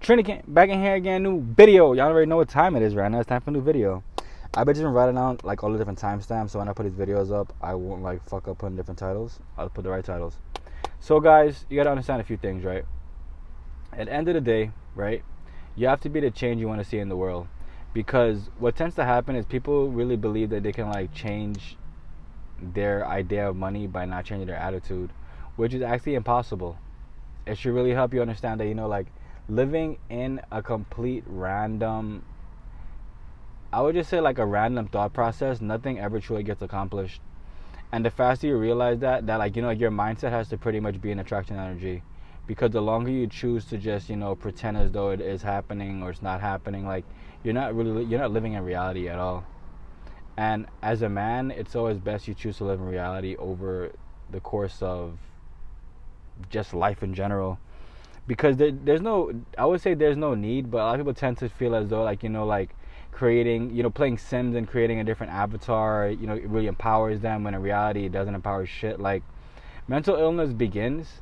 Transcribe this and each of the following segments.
Trinity back in here again, new video. Y'all already know what time it is right now. It's time for a new video. I've been just writing down like all the different timestamps, so when I put these videos up, I won't like fuck up putting different titles. I'll put the right titles. So guys, you gotta understand a few things, right? At the end of the day, right, you have to be the change you want to see in the world. Because what tends to happen is people really believe that they can like change their idea of money by not changing their attitude, which is actually impossible. It should really help you understand that, like living in a complete random, I would just say like a random thought process, nothing ever truly gets accomplished. And the faster you realize that like, your mindset has to pretty much be an attraction energy. Because the longer you choose to just, pretend as though it is happening or it's not happening, like you're not living in reality at all. And as a man, it's always best you choose to live in reality over the course of just life in general. Because there's no, I would say there's no need, but a lot of people tend to feel as though like, like creating, playing Sims and creating a different avatar, it really empowers them, when in reality it doesn't empower shit. Like, mental illness begins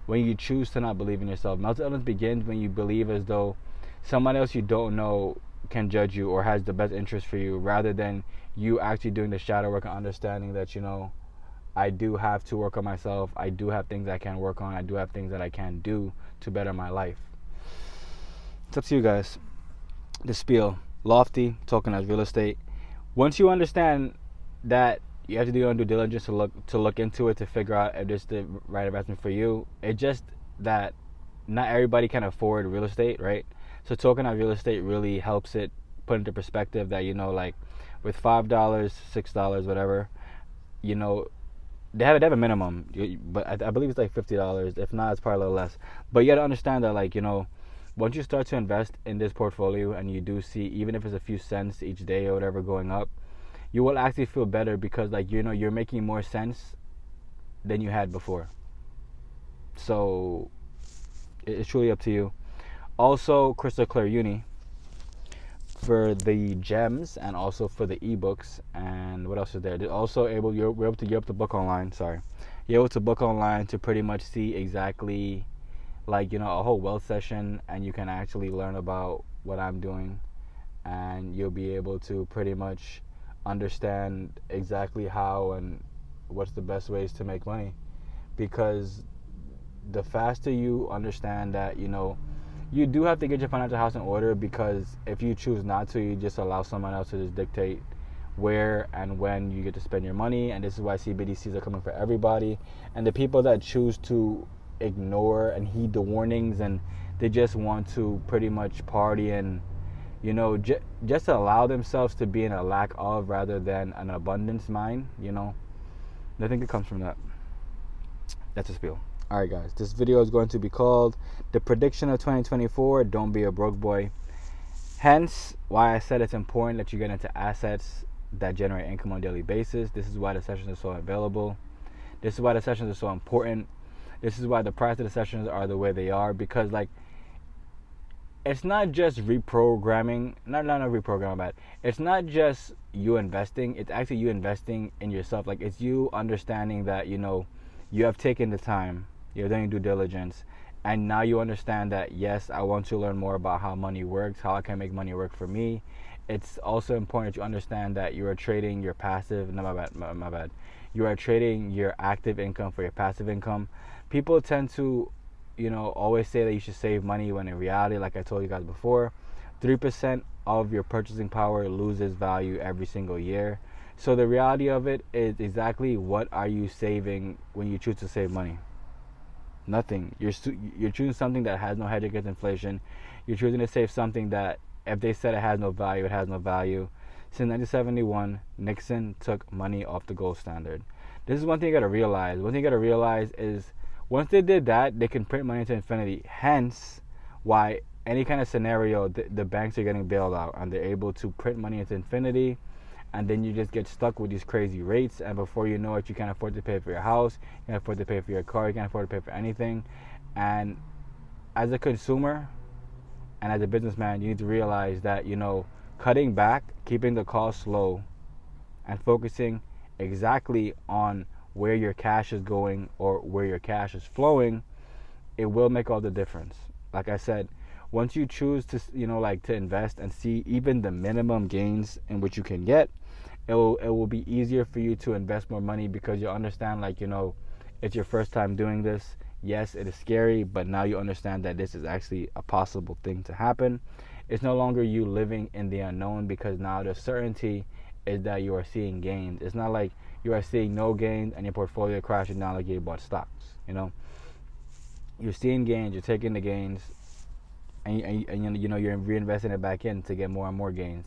when you choose to not believe in yourself. Mental illness begins when you believe as though someone else you don't know can judge you or has the best interest for you, rather than you actually doing the shadow work and understanding that, I do have to work on myself. I do have things I can work on. I do have things that I can do to better my life. It's up to you guys. The spiel. Lofty, talking as real estate. Once you understand that you have to do your own due diligence to look into it, to figure out if it's the right investment for you. It's just that not everybody can afford real estate, right? So talking about real estate really helps it put into perspective that, like with $5, $6, whatever, they have a minimum, but I believe it's like $50. If not, it's probably a little less. But you got to understand that, like, once you start to invest in this portfolio and you do see, even if it's a few cents each day or whatever going up, you will actually feel better because, like, you're making more sense than you had before. So it's truly up to you. Also, Crystal Clear Uni for the gems and also for the ebooks. And what else is there? They're also you're able to book online. You're able to book online to pretty much see exactly, like, a whole wealth session, and you can actually learn about what I'm doing, and you'll be able to pretty much understand exactly how and what's the best ways to make money. Because the faster you understand that, you do have to get your financial house in order, because if you choose not to, you just allow someone else to just dictate where and when you get to spend your money. And this is why CBDCs are coming for everybody. And the people that choose to ignore and heed the warnings, and they just want to pretty much party and, just allow themselves to be in a lack of rather than an abundance mind, nothing good comes from that. That's a spiel. Alright guys, this video is going to be called The Prediction of 2024, Don't Be a Broke Boy. Hence why I said it's important that you get into assets that generate income on a daily basis. This is why the sessions are so available. This is why the sessions are so important. This is why the price of the sessions are the way they are, because, like, it's not just reprogramming, not reprogramming, but it's not just you investing, it's actually you investing in yourself. Like, it's you understanding that, you have taken the time, you're doing due diligence, and now you understand that, yes, I want to learn more about how money works, how I can make money work for me. It's also important that you understand that you are trading your passive, no, my bad. You are trading your active income for your passive income. People tend to, always say that you should save money, when in reality, like I told you guys before, 3% of your purchasing power loses value every single year. So the reality of it is exactly what are you saving when you choose to save money? Nothing. You're choosing something that has no hedge against inflation. You're choosing to save something that, if they said it has no value, it has no value. Since 1971, Nixon took money off the gold standard. This is one thing you gotta realize. One thing you gotta realize is, once they did that, they can print money to infinity. Hence, why any kind of scenario, the banks are getting bailed out, and they're able to print money into infinity, and then you just get stuck with these crazy rates, and before you know it, you can't afford to pay for your house, you can't afford to pay for your car, you can't afford to pay for anything. And as a consumer and as a businessman, you need to realize that, cutting back, keeping the costs low, and focusing exactly on where your cash is going or where your cash is flowing, it will make all the difference. Like I said, once you choose to, like to invest and see even the minimum gains in which you can get, it will be easier for you to invest more money, because you understand, like, it's your first time doing this. Yes, it is scary, but now you understand that this is actually a possible thing to happen. It's no longer you living in the unknown, because now the certainty is that you are seeing gains. It's not like you are seeing no gains and your portfolio crashing down like you bought stocks. You're seeing gains, you're taking the gains, and you're reinvesting it back in to get more and more gains.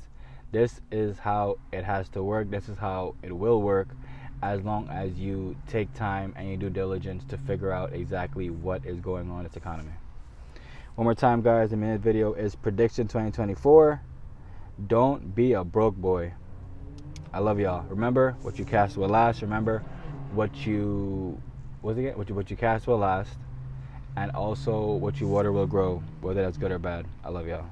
This is how it has to work. This is how it will work, as long as you take time and you do diligence to figure out exactly what is going on in this economy. One more time, guys, the minute video is prediction 2024. Don't be a broke boy. I love y'all. Remember, what you cast will last. Remember, what you cast will last, and also what you water will grow, whether that's good or bad. I love y'all.